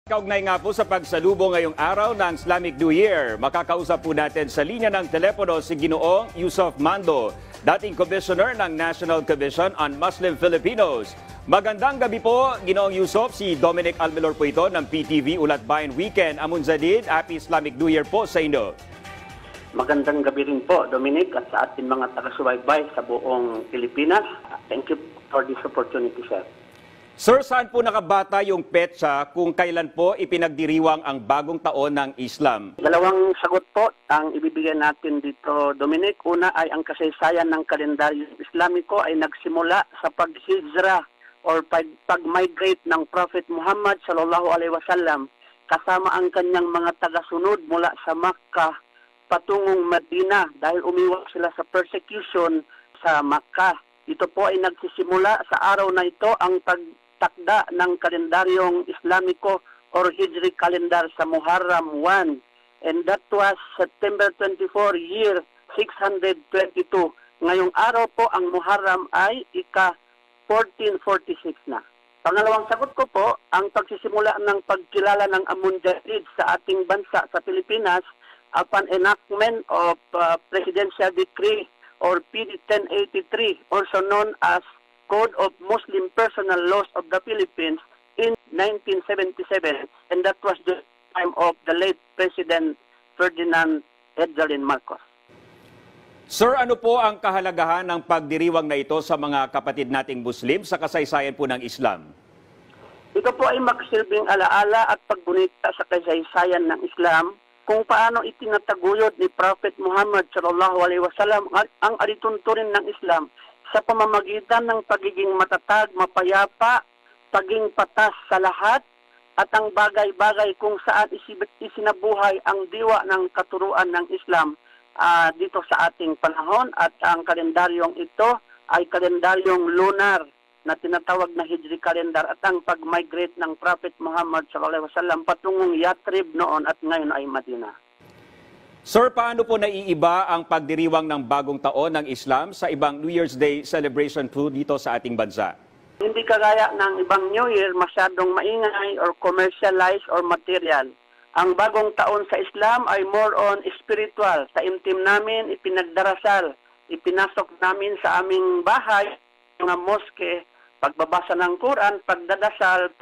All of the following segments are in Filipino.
Kaugnay nga po sa pagsalubong ngayong araw ng Islamic New Year, makakausap po natin sa linya ng telepono si Ginoong Yusuf Mando, dating Commissioner ng National Commission on Muslim Filipinos. Magandang gabi po, Ginoong Yusuf. Si Dominic Almelor po ito ng PTV Ulat Bayan Weekend. Amun Zadid, Happy Islamic New Year po sa inyo. Magandang gabi rin po, Dominic, at sa ating mga taga-subaybay sa buong Pilipinas. Thank you for this opportunity, sir. Sir, saan po nakabata yung petsa kung kailan po ipinagdiriwang ang bagong taon ng Islam? Dalawang sagot po ang ibibigay natin dito, Dominic. Una ay ang kasaysayan ng kalendaryo Islamiko ay nagsimula sa paghijra or pag-migrate ng Prophet Muhammad sallallahu alaihi wasallam kasama ang kanyang mga tagasunod mula sa Makkah patungong Medina dahil umiwas sila sa persecution sa Makkah. Ito po ay nagsisimula sa araw na ito ang pagtakda ng kalendaryong Islamiko or Hijri calendar sa Muharram 1. And that was September 24, year 622. Ngayong araw po ang Muharram ay ika-1446 na. Pangalawang sagot ko po, ang pagsisimula ng pagkilala ng Amun Jadid sa ating bansa sa Pilipinas upon enactment of Presidential Decree or PD 1083, also known as Code of Muslim Personal Laws of the Philippines in 1977, and that was the time of the late President Ferdinand Edgaryn Marcos. Sir, ano po ang kahalagahan ng pagdiriwang na ito sa mga kapatid nating Muslim sa kasaysayan po ng Islam? Ito po ay magsilbing alaala at pagbunita sa kasaysayan ng Islam kung paano itinataguyod ni Prophet Muhammad sallallahu alaihi wasallam ang alituntunin ng Islam sa pamamagitan ng pagiging matatag, mapayapa, pagiging patas sa lahat, at ang bagay-bagay kung saan isinabuhay ang diwa ng katuruan ng Islam dito sa ating panahon. At ang kalendaryong ito ay kalendaryong lunar na tinatawag na Hijri calendar at ang pag-migrate ng Prophet Muhammad sallallahu alaihi wasallam patungong Yathrib noon at ngayon ay Madina. Sir, paano po naiiba ang pagdiriwang ng bagong taon ng Islam sa ibang New Year's Day celebration po dito sa ating bansa? Hindi kagaya ng ibang New Year masyadong maingay or commercialized or material. Ang bagong taon sa Islam ay more on spiritual. Sa imtim namin, ipinagdarasal, ipinasok namin sa aming bahay, mga moske, pagbabasa ng Quran, pagdadasal,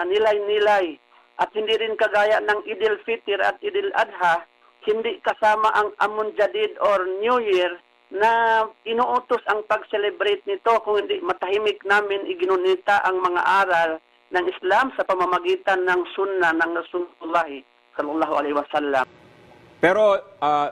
nilay-nilay. At hindi rin kagaya ng Idil Fitr at Idil Adha, hindi kasama ang Amun Jadid or New Year na inuutos ang pag-celebrate nito kung hindi matahimik namin iginunita ang mga aral ng Islam sa pamamagitan ng sunnah ng Rasulullah sallallahu alaihi wasallam. Pero,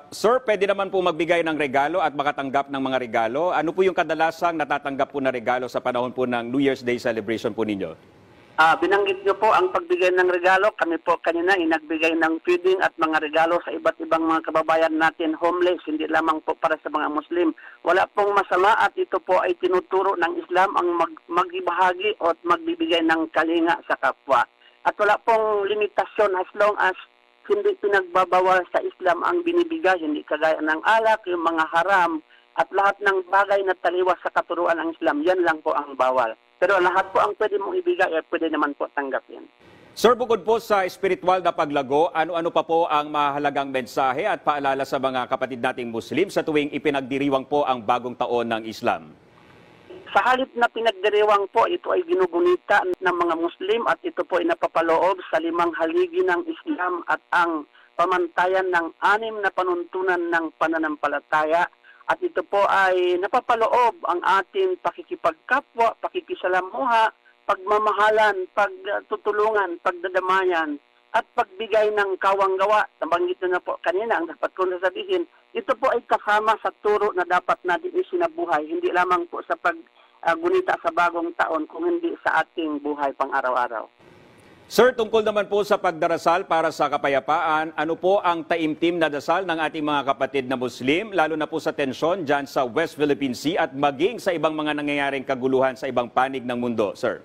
sir, pwede naman po magbigay ng regalo at makatanggap ng mga regalo. Ano po yung kadalasang natatanggap po na regalo sa panahon po ng New Year's Day celebration po ninyo? Binanggit nyo po ang pagbigay ng regalo. Kami po kanina nagbigay ng feeding at mga regalo sa iba't ibang mga kababayan natin homeless, hindi lamang po para sa mga Muslim. Wala pong masama at ito po ay tinuturo ng Islam ang magbibahagi o magbibigay ng kalinga sa kapwa. At wala pong limitasyon as long as hindi pinagbabawal sa Islam ang binibigay, hindi kagaya ng alak, yung mga haram, at lahat ng bagay na taliwas sa katuruan ng Islam, yan lang po ang bawal. Pero lahat po ang pwede mong ibigay, pwede naman po tanggapin. Sir, bukod po sa spiritual na paglago, ano-ano pa po ang mahalagang mensahe at paalala sa mga kapatid nating Muslim sa tuwing ipinagdiriwang po ang bagong taon ng Islam? Sa halip na pinagdiriwang po, ito ay ginugunita ng mga Muslim at ito po ay napapaloob sa 5 haligi ng Islam at ang pamantayan ng 6 na panuntunan ng pananampalataya. At ito po ay napapaloob ang ating pakikipagkapwa, pakikisalamuha, pagmamahalan, pagtutulungan, pagdadamayan, at pagbigay ng kawanggawa. Nabanggit na po kanina, ang dapat ko nasabihin, ito po ay kasama sa turo na dapat natin isinabuhay, hindi lamang po sa paggunita sa bagong taon, kung hindi sa ating buhay pang araw-araw. Sir, tungkol naman po sa pagdarasal para sa kapayapaan, ano po ang taimtim na dasal ng ating mga kapatid na Muslim, lalo na po sa tensyon dyan sa West Philippine Sea at maging sa ibang mga nangyayaring kaguluhan sa ibang panig ng mundo, sir?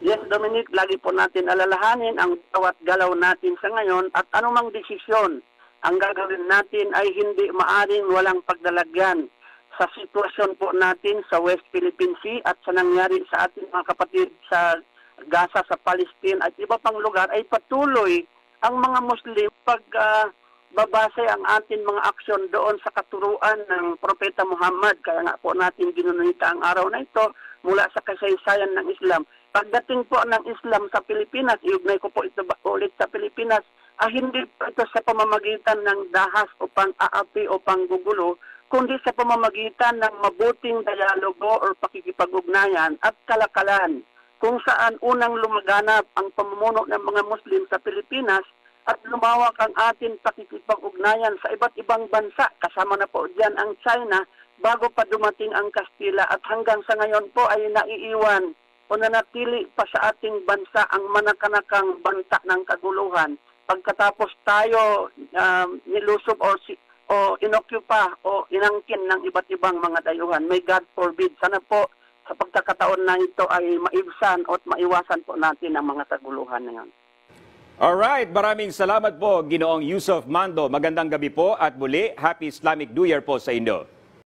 Yes, Dominic, lagi po natin alalahanin ang bawat galaw natin sa ngayon at anumang desisyon ang gagawin natin ay hindi maaring walang pagdalagyan sa sitwasyon po natin sa West Philippine Sea at sa nangyari sa ating mga kapatid sa Gaza, sa Palestine at iba pang lugar ay patuloy ang mga Muslim pag babase ang ating mga aksyon doon sa katuruan ng Propeta Muhammad. Kaya nga po natin ginunita ang araw na ito mula sa kasaysayan ng Islam. Pagdating po ng Islam sa Pilipinas, iugnay ko po ito ulit sa Pilipinas, hindi po ito sa pamamagitan ng dahas o pang-aapi o panggugulo, kundi sa pamamagitan ng mabuting dialogo o pakikipag-ugnayan at kalakalan, kung saan unang lumaganap ang pamumuno ng mga Muslim sa Pilipinas at lumawak ang ating pakikipag-ugnayan sa iba't ibang bansa. Kasama na po dyan ang China bago pa dumating ang Kastila at hanggang sa ngayon po ay naiiwan o nanatili pa sa ating bansa ang manakanakang banta ng kaguluhan. Pagkatapos tayo nilusob o inokupa o inangkin ng iba't ibang mga dayuhan. May God forbid. Sana po sa pagkakataon na ito ay maibsan at maiwasan po natin ang mga kaguluhan na yan. Alright, maraming salamat po, Ginoong Yusuf Mando. Magandang gabi po at muli, Happy Islamic New Year po sa inyo.